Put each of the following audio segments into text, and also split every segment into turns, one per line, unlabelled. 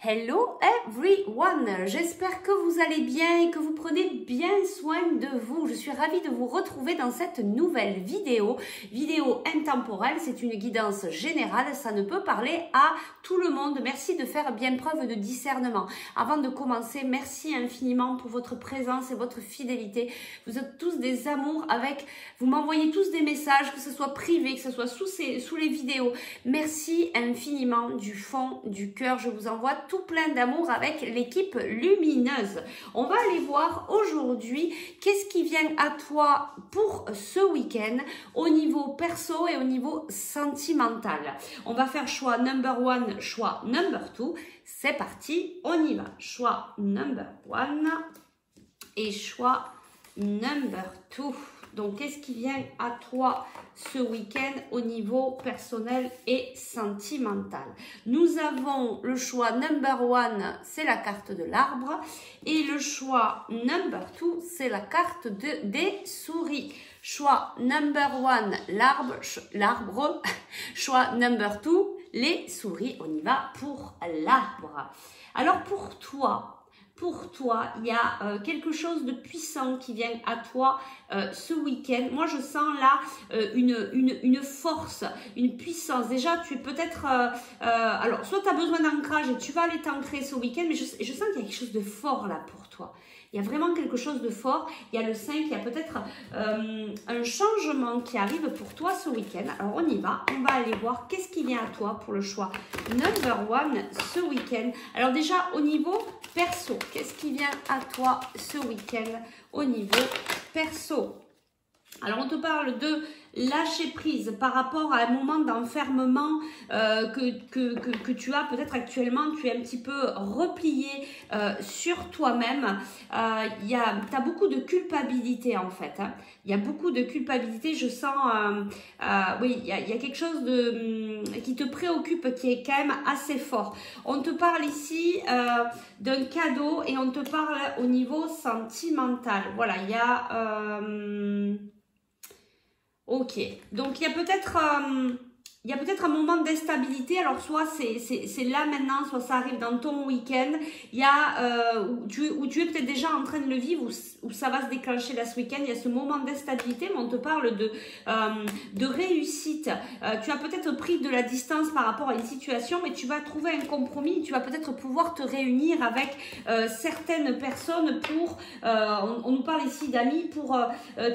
Hello everyone, j'espère que vous allez bien et que vous prenez bien soin de vous. Je suis ravie de vous retrouver dans cette nouvelle vidéo intemporelle. C'est une guidance générale, ça ne peut parler à tout le monde. Merci de faire bien preuve de discernement. Avant de commencer, merci infiniment pour votre présence et votre fidélité. Vous êtes tous des amours vous m'envoyez tous des messages, que ce soit privé, que ce soit sous les vidéos. Merci infiniment du fond du cœur. Je vous envoie tout plein d'amour avec l'équipe lumineuse. On va aller voir aujourd'hui qu'est-ce qui vient à toi pour ce week-end au niveau perso et au niveau sentimental. On va faire choix number one, choix number two. C'est parti, on y va. Choix number one et choix number two. Donc, qu'est-ce qui vient à toi ce week-end au niveau personnel et sentimental? Nous avons le choix number one, c'est la carte de l'arbre. Et le choix number two, c'est la carte des souris. Choix number one, l'arbre. Choix number two, les souris. On y va pour l'arbre. Alors, pour toi, il y a quelque chose de puissant qui vient à toi ce week-end. Moi, je sens là une force, une puissance. Déjà, tu es peut-être... alors, soit tu as besoin d'ancrage et tu vas aller t'ancrer ce week-end, mais je sens qu'il y a quelque chose de fort là pour toi. Il y a vraiment quelque chose de fort. Il y a le 5, il y a peut-être un changement qui arrive pour toi ce week-end. Alors, on y va. On va aller voir qu'est-ce qui vient à toi pour le choix number one ce week-end. Alors, déjà, au niveau perso, qu'est-ce qui vient à toi ce week-end au niveau perso? Alors, on te parle de lâcher prise par rapport à un moment d'enfermement que tu as peut-être actuellement. Tu es un petit peu replié sur toi-même. Tu as beaucoup de culpabilité en fait. Hein. Il y a beaucoup de culpabilité. Je sens, oui, il y a quelque chose qui te préoccupe, qui est quand même assez fort. On te parle ici d'un cadeau et on te parle au niveau sentimental. Voilà, il y a... Ok, donc il y a peut-être un moment d'instabilité. Alors soit c'est là maintenant, soit ça arrive dans ton week-end. Il y a où tu es peut-être déjà en train de le vivre, où ça va se déclencher là ce week-end. Il y a ce moment d'instabilité, mais on te parle de réussite. Tu as peut-être pris de la distance par rapport à une situation, mais tu vas trouver un compromis. Tu vas peut-être pouvoir te réunir avec certaines personnes pour, on nous parle ici d'amis, pour,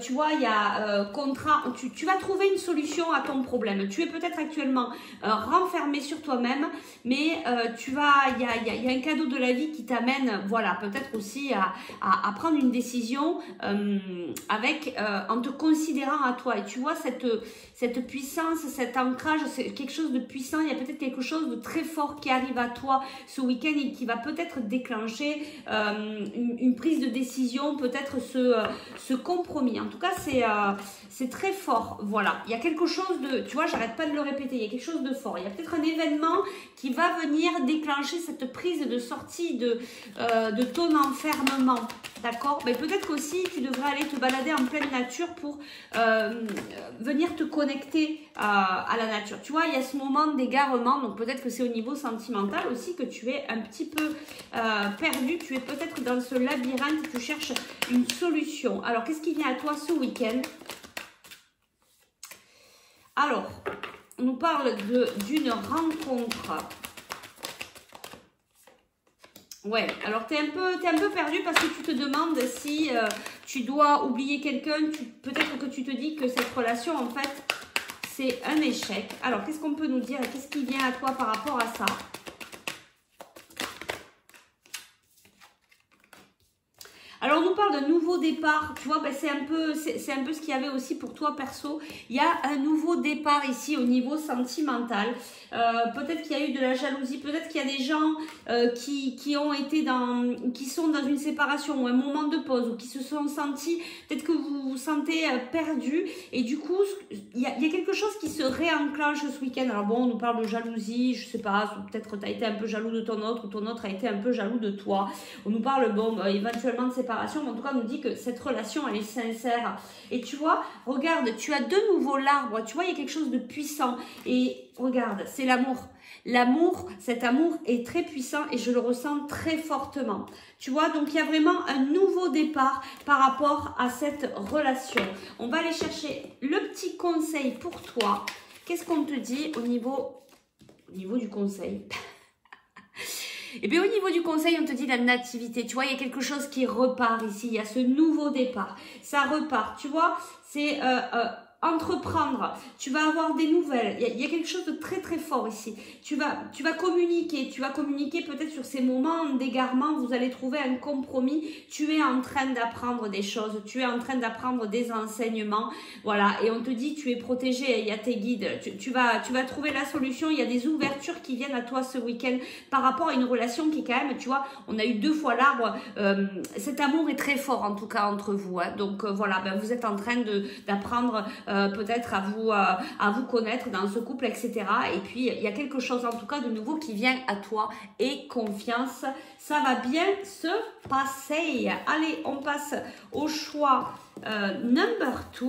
tu vois, il y a contrat. Tu vas trouver une solution à ton problème. Tu es peut-être actuellement renfermé sur toi-même, mais il y a un cadeau de la vie qui t'amène, voilà, peut-être aussi à prendre une décision en te considérant à toi. Et tu vois, cette puissance, cet ancrage, c'est quelque chose de puissant. Il y a peut-être quelque chose de très fort qui arrive à toi ce week-end et qui va peut-être déclencher une prise de décision, peut-être ce compromis. En tout cas, c'est très fort. Voilà, il y a quelque chose de, tu vois, j'arrête pas de le répéter, il y a quelque chose de fort. Il y a peut-être un événement qui va venir déclencher cette prise de sortie de ton enfermement. D'accord? Mais peut-être qu'aussi tu devrais aller te balader en pleine nature pour venir te connecter à la nature. Tu vois, il y a ce moment d'égarement, donc peut-être que c'est au niveau sentimental aussi que tu es un petit peu perdu. Tu es peut-être dans ce labyrinthe, tu cherches une solution. Alors, qu'est-ce qui vient à toi ce week-end? Alors, on nous parle d'une rencontre. Ouais, alors tu es un peu perdu parce que tu te demandes si tu dois oublier quelqu'un. Peut-être que tu te dis que cette relation, en fait, c'est un échec. Alors, qu'est-ce qu'on peut nous dire? Qu'est-ce qui vient à toi par rapport à ça? Alors, on nous parle d'un nouveau départ, tu vois, ben, c'est un peu ce qu'il y avait aussi pour toi perso. Il y a un nouveau départ ici au niveau sentimental. Peut-être qu'il y a eu de la jalousie, peut-être qu'il y a des gens qui sont dans une séparation ou un moment de pause ou qui se sont sentis, peut-être que vous vous sentez perdu et du coup, il y a quelque chose qui se réenclenche ce week-end. Alors bon, on nous parle de jalousie, je sais pas, peut-être tu as été un peu jaloux de ton autre ou ton autre a été un peu jaloux de toi. On nous parle, bon, éventuellement de séparation, mais en tout cas, nous dit que cette relation, elle est sincère. Et tu vois, regarde, tu as de nouveau l'arbre. Tu vois, il y a quelque chose de puissant. Et regarde, c'est l'amour. L'amour, cet amour est très puissant et je le ressens très fortement. Tu vois, donc il y a vraiment un nouveau départ par rapport à cette relation. On va aller chercher le petit conseil pour toi. Qu'est-ce qu'on te dit au niveau du conseil? Et bien au niveau du conseil, on te dit la nativité. Tu vois, il y a quelque chose qui repart ici. Il y a ce nouveau départ. Ça repart. Tu vois, c'est entreprendre. Tu vas avoir des nouvelles. Il y a quelque chose de très très fort ici. Tu vas communiquer. Tu vas communiquer peut-être sur ces moments d'égarement. Vous allez trouver un compromis. Tu es en train d'apprendre des choses. Tu es en train d'apprendre des enseignements. Voilà. Et on te dit, tu es protégé. Il y a tes guides. Tu vas trouver la solution. Il y a des ouvertures qui viennent à toi ce week-end par rapport à une relation qui quand même, tu vois, on a eu 2 fois l'arbre. Cet amour est très fort en tout cas entre vous. Hein. Donc voilà, ben, vous êtes en train d'apprendre peut-être à vous connaître dans ce couple, etc. Et puis, il y a quelque chose en tout cas de nouveau qui vient à toi. Et confiance, ça va bien se passer. Allez, on passe au choix number 2.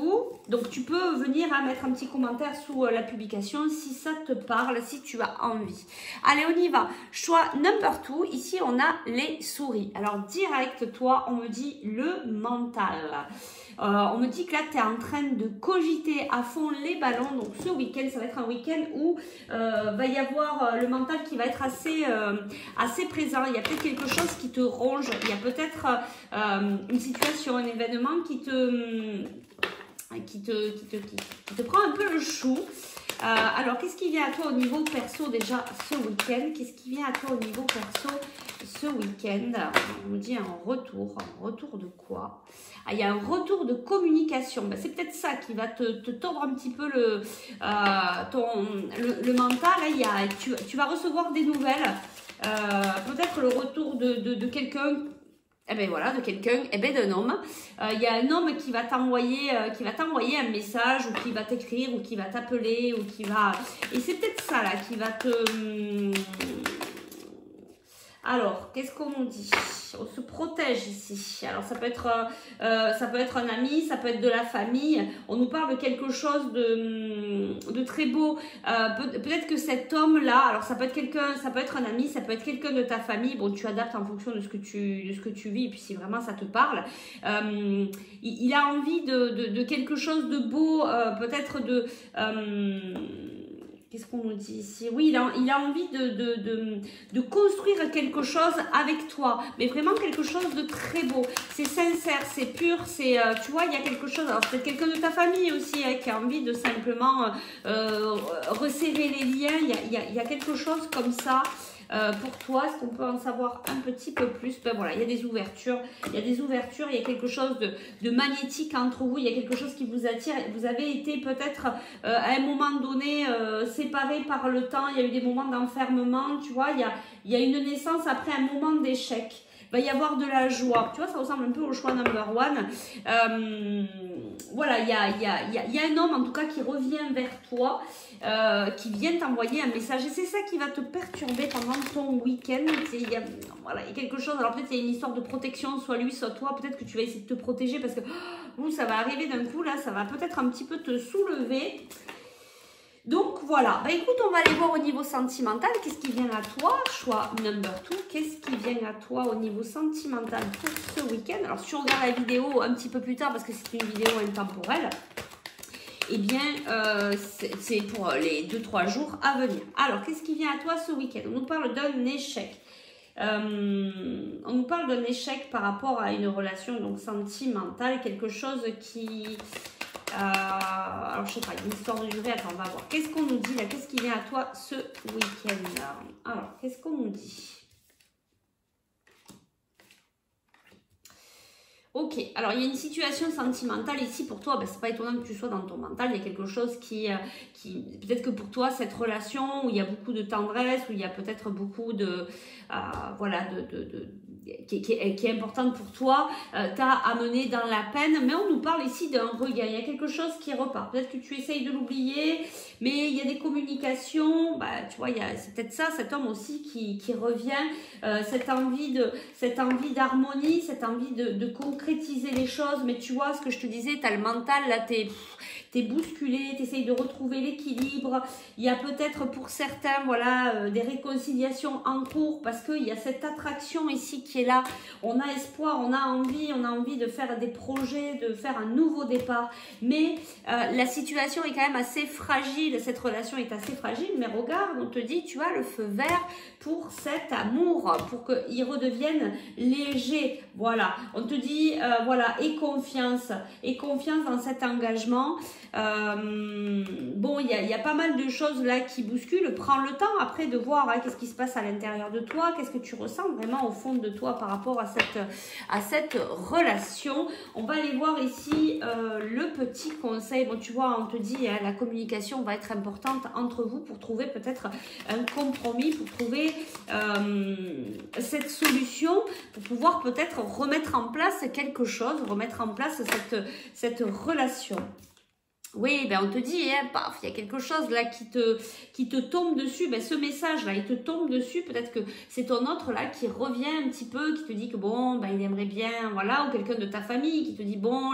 Donc, tu peux venir mettre un petit commentaire sous la publication si ça te parle, si tu as envie. Allez, on y va. Choix number 2. Ici, on a les souris. Alors, direct, toi, on me dit le mental. On me dit que là, tu es en train de cogiter à fond les ballons. Donc, ce week-end, ça va être un week-end où va y avoir le mental qui va être assez présent. Il y a peut-être quelque chose qui te ronge. Il y a peut-être une situation, un événement qui te prend un peu le chou. Alors, qu'est-ce qui vient à toi au niveau perso déjà ce week-end? Qu'est-ce qui vient à toi au niveau perso ce week-end? On me dit un retour. Un retour de quoi? Ah, il y a un retour de communication. Ben, c'est peut-être ça qui va te tordre un petit peu le mental. Là, tu vas recevoir des nouvelles. Peut-être le retour de quelqu'un. Eh ben voilà, de quelqu'un, eh ben d'un homme. Il y a un homme qui va t'envoyer un message, ou qui va t'écrire, ou qui va t'appeler, ou qui va... Et c'est peut-être ça là qui va te... Alors, qu'est-ce qu'on nous dit? On se protège ici. Alors, ça peut être un ami, ça peut être de la famille. On nous parle de quelque chose de très beau. Peut-être que cet homme-là, alors ça peut être quelqu'un, ça peut être un ami, ça peut être quelqu'un de ta famille. Bon, tu adaptes en fonction de ce que tu vis, et puis si vraiment ça te parle. Il a envie de quelque chose de beau, peut-être de... Qu'est-ce qu'on nous dit ici? Oui, il a envie de construire quelque chose avec toi, mais vraiment quelque chose de très beau. C'est sincère, c'est pur, c'est, tu vois, il y a quelque chose, alors peut-être quelqu'un de ta famille aussi hein, qui a envie de simplement resserrer les liens, il y a quelque chose comme ça. Pour toi, est-ce qu'on peut en savoir un petit peu plus? Ben voilà, il y a des ouvertures, il y a quelque chose de magnétique entre vous, il y a quelque chose qui vous attire. Vous avez été peut-être à un moment donné séparés par le temps, il y a eu des moments d'enfermement, tu vois, il y a une naissance après un moment d'échec. Il va y avoir de la joie. Tu vois, ça ressemble un peu au choix number 1. Voilà, il y a un homme en tout cas qui revient vers toi, qui vient t'envoyer un message. Et c'est ça qui va te perturber pendant ton week-end. Il y a quelque chose. Alors peut-être il y a une histoire de protection, soit lui, soit toi. Peut-être que tu vas essayer de te protéger parce que ça va arriver d'un coup. Là, ça va peut-être un petit peu te soulever. Donc voilà, bah écoute, on va aller voir au niveau sentimental, qu'est-ce qui vient à toi, choix number 2, qu'est-ce qui vient à toi au niveau sentimental pour ce week-end. Alors si tu regardes la vidéo un petit peu plus tard, parce que c'est une vidéo intemporelle, eh bien c'est pour les 2-3 jours à venir. Alors qu'est-ce qui vient à toi ce week-end? On nous parle d'un échec. On nous parle d'un échec par rapport à une relation donc sentimentale, quelque chose qui... alors je sais pas, il y a une histoire de durée, attends on va voir. Qu'est-ce qu'on nous dit là? Qu'est-ce qui vient à toi ce week-end? Alors, qu'est-ce qu'on nous dit? Ok, alors il y a une situation sentimentale ici pour toi, ben, c'est pas étonnant que tu sois dans ton mental, il y a quelque chose qui peut-être que pour toi cette relation où il y a beaucoup de tendresse, où il y a peut-être beaucoup de qui est importante pour toi, t'a amené dans la peine, mais on nous parle ici d'un regain, il y a quelque chose qui repart, peut-être que tu essayes de l'oublier, mais il y a des communications, tu vois, c'est peut-être ça, cet homme aussi qui revient, cette envie d'harmonie, cette envie de concrétiser les choses, mais tu vois, ce que je te disais, tu as le mental, là, t'es bousculé, tu essayes de retrouver l'équilibre, il y a peut-être pour certains, voilà, des réconciliations en cours, parce qu'il y a cette attraction ici qui est là, on a espoir, on a envie de faire des projets, de faire un nouveau départ, mais la situation est quand même assez fragile, cette relation est assez fragile, mais regarde, on te dit, tu as le feu vert pour cet amour, pour qu'il redevienne léger, voilà, on te dit, voilà, et confiance dans cet engagement. Bon, il y a pas mal de choses là qui bousculent. Prends le temps après de voir qu'est-ce qui se passe à l'intérieur de toi, qu'est-ce que tu ressens vraiment au fond de toi par rapport à cette relation. On va aller voir ici le petit conseil. Bon, tu vois, on te dit la communication va être importante entre vous pour trouver peut-être un compromis, pour trouver cette solution, pour pouvoir peut-être remettre en place quelque chose, remettre en place cette relation. Oui, ben on te dit, paf, il y a quelque chose là qui te tombe dessus. Ben ce message là, il te tombe dessus. Peut-être que c'est ton autre là qui revient un petit peu, qui te dit que bon, ben il aimerait bien, voilà, ou quelqu'un de ta famille qui te dit bon,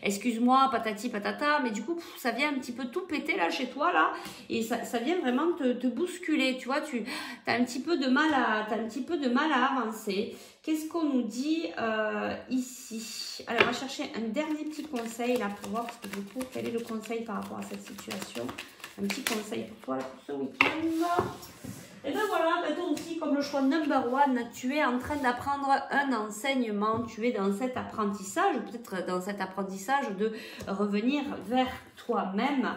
excuse-moi, patati patata, mais du coup ça vient un petit peu tout péter là chez toi là, et ça vient vraiment te bousculer. Tu vois, t'as un petit peu de mal à avancer. Qu'est-ce qu'on nous dit ici? Alors, on va chercher un dernier petit conseil là pour voir, parce que du coup, quel est le conseil par rapport à cette situation? Un petit conseil pour toi là, pour ce week-end. Et bien voilà, toi aussi, comme le choix number one, tu es en train d'apprendre un enseignement, tu es dans cet apprentissage, peut-être dans cet apprentissage de revenir vers toi-même.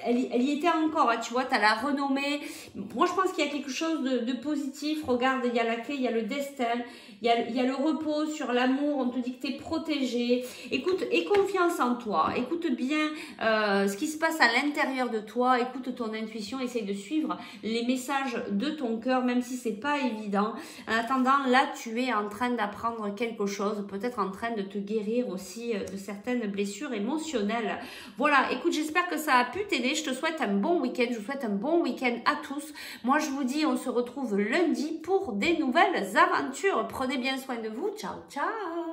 Elle y était encore, tu vois, tu as la renommée. Moi, je pense qu'il y a quelque chose de positif. Regarde, il y a la clé, il y a le destin, il y a le repos sur l'amour, on te dit que tu es protégé. Écoute, aie confiance en toi, écoute bien ce qui se passe à l'intérieur de toi, écoute ton intuition, essaye de suivre les messages de ton cœur, même si c'est pas évident. En attendant, là, tu es en train d'apprendre quelque chose, peut-être en train de te guérir aussi de certaines blessures émotionnelles. Voilà, écoute, j'espère que ça a pu t'aider. Je te souhaite un bon week-end, je vous souhaite un bon week-end à tous. Moi, je vous dis, on se retrouve lundi pour des nouvelles aventures. Prenez bien soin de vous. Ciao, ciao!